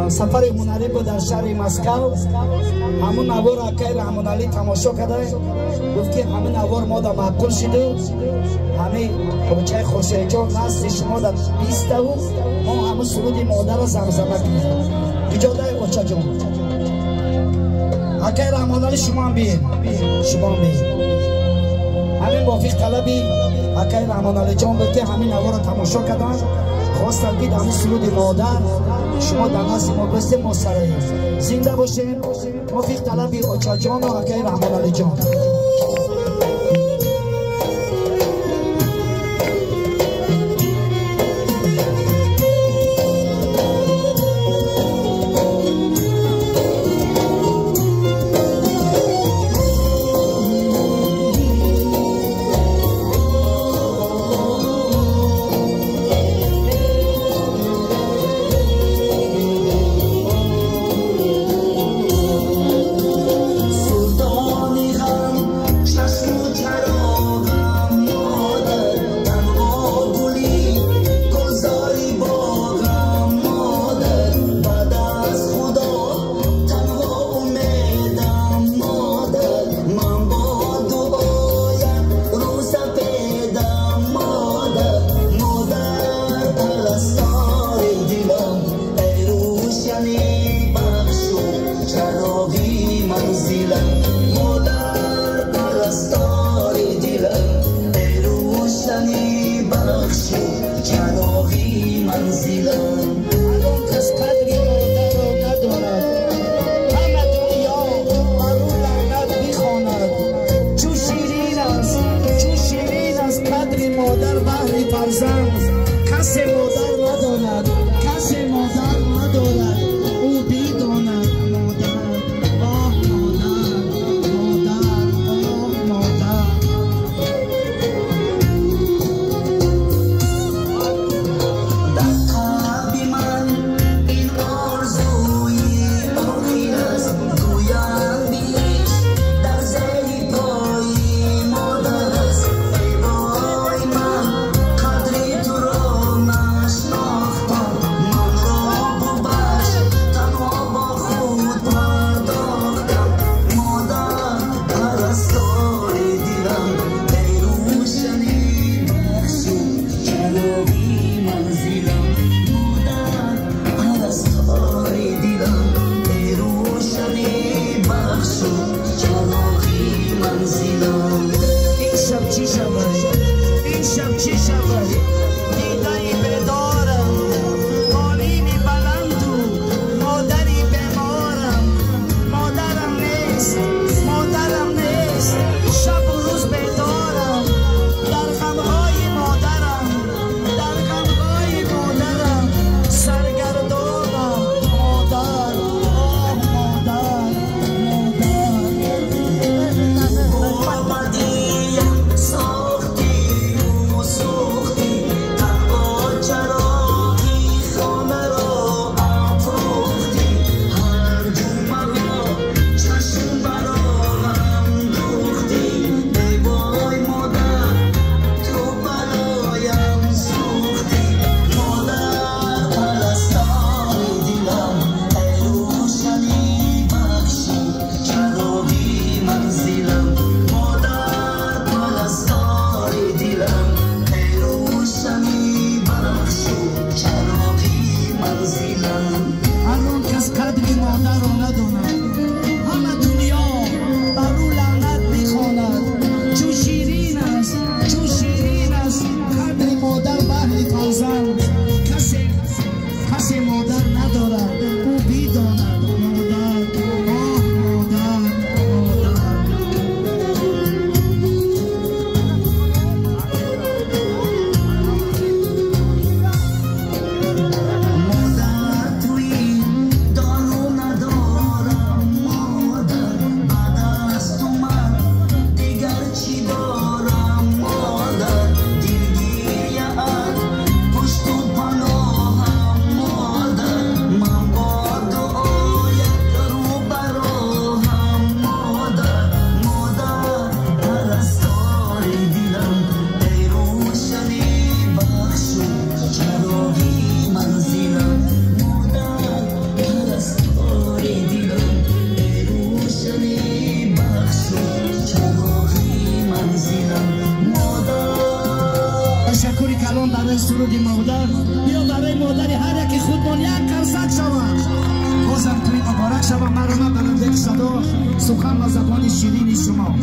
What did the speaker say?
سفر هنری بود در شهر مسکو. همون نوار اکای رحمان علی تماشا کرده، گفت که همین نوار ما در معقول شده، همین بچه خوشه جان نسل شما در 20 و ما همون سرود مادر را زمزمه کنیم. اجازه بچه جان اکای رحمان علی شما هم بیاین، شما هم بیاین. همین موافق طلبی اکای رحمان علی جان بود که همین نوار را تماشا کردن، خواستم که همین سرود مادر شما در نزد ما بسته ما سراییم. زنده باشین. موافق طلبی بچه جان و اکای رحمان علی جان. Sultani Khan تشکر کلام برای سرود مادر یا برای مادری هر یکی خودمان 1% شود. بازم توی مبارک شود. مرحمت برنده صدا سخن و زبان شیرین شما.